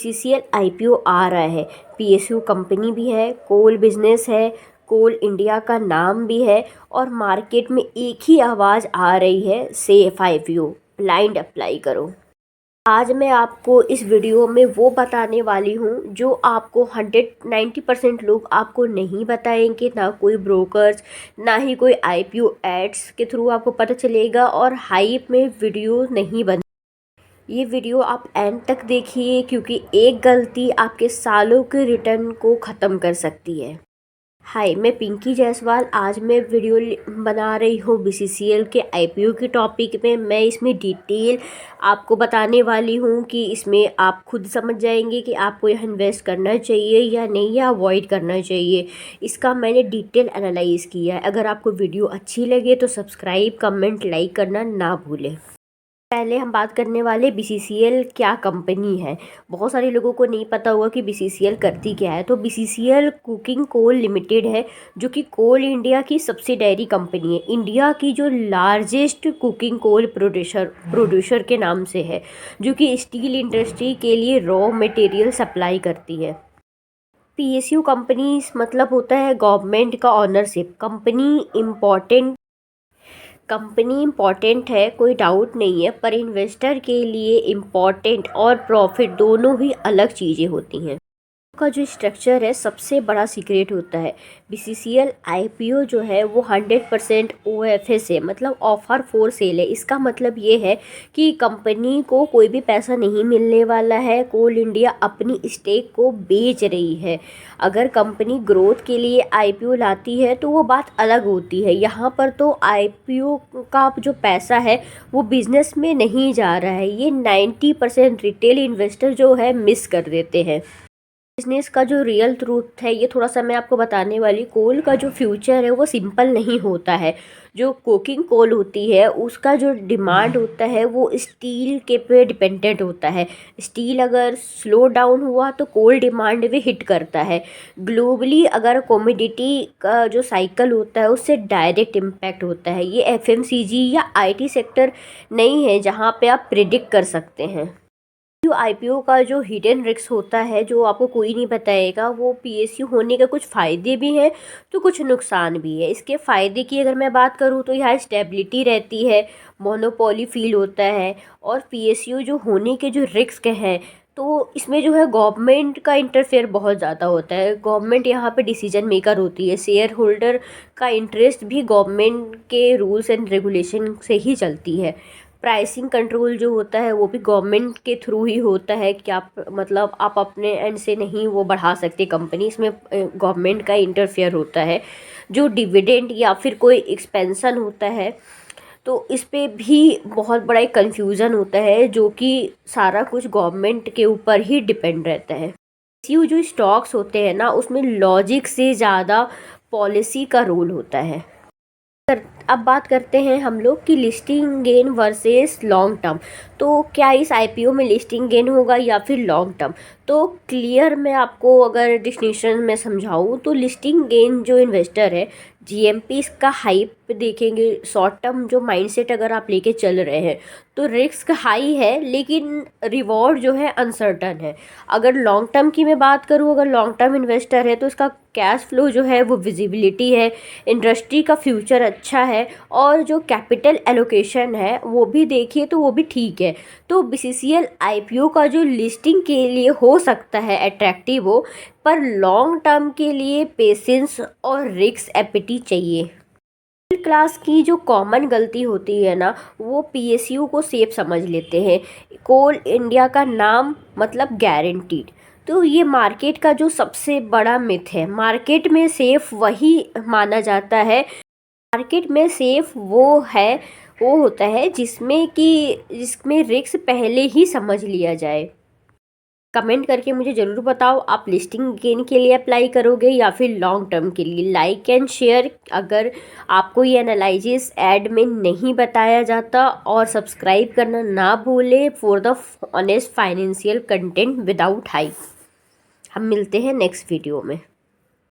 BCCL IPO आ रहा है। PSU company भी है, कोल बिजनेस है, कोल इंडिया का नाम भी है और मार्केट में एक ही आवाज़ आ रही है, सेफ आईपीओ, ब्लाइंड अप्लाई करो। आज मैं आपको इस वीडियो में वो बताने वाली हूँ जो आपको 190% लोग आपको नहीं बताएंगे, ना कोई ब्रोकर्स, ना ही कोई आईपीओ एड्स के थ्रू आपको पता चलेगा और हाइप में वीडियो नहीं बन। ये वीडियो आप एंड तक देखिए क्योंकि एक गलती आपके सालों के रिटर्न को ख़त्म कर सकती है। हाय, मैं पिंकी जायसवाल। आज मैं वीडियो बना रही हूँ बीसीसीएल के आईपीओ के टॉपिक में। मैं इसमें डिटेल आपको बताने वाली हूँ कि इसमें आप खुद समझ जाएंगे कि आपको यहाँ इन्वेस्ट करना चाहिए या नहीं, या अवॉइड करना चाहिए। इसका मैंने डिटेल एनालाइज किया है। अगर आपको वीडियो अच्छी लगे तो सब्सक्राइब, कमेंट, लाइक करना ना भूलें। पहले हम बात करने वाले बीसीसीएल क्या कंपनी है। बहुत सारे लोगों को नहीं पता होगा कि बीसीसीएल करती क्या है। तो बीसीसीएल कुकिंग कोल लिमिटेड है, जो कि कोल इंडिया की सब्सिडरी कंपनी है। इंडिया की जो लार्जेस्ट कुकिंग कोल प्रोड्यूसर के नाम से है, जो कि स्टील इंडस्ट्री के लिए रॉ मटेरियल सप्लाई करती है। पीएसयू कंपनी मतलब होता है गवर्नमेंट का ऑनरशिप। कंपनी इम्पॉर्टेंट है, कोई डाउट नहीं है, पर इन्वेस्टर के लिए इम्पॉर्टेंट और प्रॉफिट दोनों ही अलग चीज़ें होती हैं। का जो स्ट्रक्चर है सबसे बड़ा सीक्रेट होता है। बीसीसीएल आईपीओ जो है वो 100% ओएफएस है, मतलब ऑफर फॉर सेल है। इसका मतलब ये है कि कंपनी को कोई भी पैसा नहीं मिलने वाला है। कोल इंडिया अपनी स्टेक को बेच रही है। अगर कंपनी ग्रोथ के लिए आईपीओ लाती है तो वो बात अलग होती है। यहाँ पर तो आईपीओ का जो पैसा है वो बिजनेस में नहीं जा रहा है। ये 90% रिटेल इन्वेस्टर जो है मिस कर देते हैं। बिजनेस का जो रियल ट्रूथ है ये थोड़ा सा मैं आपको बताने वाली। कोल का जो फ्यूचर है वो सिंपल नहीं होता है। जो कोकिंग कोल होती है उसका जो डिमांड होता है वो स्टील के पे डिपेंडेंट होता है। स्टील अगर स्लो डाउन हुआ तो कोल डिमांड भी हिट करता है। ग्लोबली अगर कमोडिटी का जो साइकिल होता है उससे डायरेक्ट इम्पैक्ट होता है। ये एफएमसीजी या आईटी सेक्टर नहीं है जहाँ पे आप प्रिडिक्ट कर सकते हैं। जो आईपीओ का जो हिडन रिस्क होता है, जो आपको कोई नहीं बताएगा, वो पीएसयू होने के कुछ फ़ायदे भी हैं तो कुछ नुकसान भी है। इसके फ़ायदे की अगर मैं बात करूँ तो यहाँ स्टेबिलिटी रहती है, मोनोपोली फील होता है। और पीएसयू जो होने के जो रिस्क हैं तो इसमें जो है गवर्नमेंट का इंटरफेयर बहुत ज़्यादा होता है। गवर्नमेंट यहाँ पे डिसीजन मेकर होती है। शेयर होल्डर का इंटरेस्ट भी गवर्नमेंट के रूल्स एंड रेगुलेशन से ही चलती है। प्राइसिंग कंट्रोल जो होता है वो भी गवर्नमेंट के थ्रू ही होता है कि आप मतलब आप अपने एंड से नहीं वो बढ़ा सकते कंपनी। इसमें गवर्नमेंट का इंटरफेयर होता है। जो डिविडेंड या फिर कोई एक्सपेंशन होता है तो इस पे भी बहुत बड़ा एक कन्फ्यूज़न होता है, जो कि सारा कुछ गवर्नमेंट के ऊपर ही डिपेंड रहता है। यू जो स्टॉक्स होते हैं ना उसमें लॉजिक से ज़्यादा पॉलिसी का रोल होता है। अब बात करते हैं हम लोग कि listing gain versus long term. तो क्या इस आईपीओ में लिस्टिंग गेन होगा या फिर लॉन्ग टर्म? तो क्लियर मैं आपको अगर डिफिनेशन में समझाऊँ तो लिस्टिंग गेन जो इन्वेस्टर है, जीएमपी इसका हाइप देखेंगे। शॉर्ट टर्म जो माइंडसेट अगर आप लेके चल रहे हैं तो रिस्क हाई है लेकिन रिवॉर्ड जो है अनसर्टन है। अगर लॉन्ग टर्म की मैं बात करूँ, अगर लॉन्ग टर्म इन्वेस्टर है तो इसका कैश फ्लो जो है वो विजिबिलिटी है, इंडस्ट्री का फ्यूचर अच्छा है और जो कैपिटल एलोकेशन है वो भी देखिए तो वो भी ठीक है। तो बीसीसीएल आईपीओ का जो लिस्टिंग के लिए हो सकता है अट्रैक्टिव हो, पर लॉन्ग टर्म के लिए पेशेंस और रिस्क एपिटी चाहिए। मिडिल क्लास की जो कॉमन गलती होती है ना वो पीएसयू को सेफ समझ लेते हैं। कोल इंडिया का नाम मतलब गारंटीड। तो ये मार्केट का जो सबसे बड़ा मिथ है। मार्केट में सेफ वही माना जाता है, मार्केट में सेफ वो होता है जिसमें रिस्क पहले ही समझ लिया जाए। कमेंट करके मुझे ज़रूर बताओ आप लिस्टिंग गेन के लिए अप्लाई करोगे या फिर लॉन्ग टर्म के लिए। लाइक एंड शेयर अगर आपको ये एनालिसिस ऐड में नहीं बताया जाता, और सब्सक्राइब करना ना भूले for the honest financial content without hype. हम मिलते हैं नेक्स्ट वीडियो में।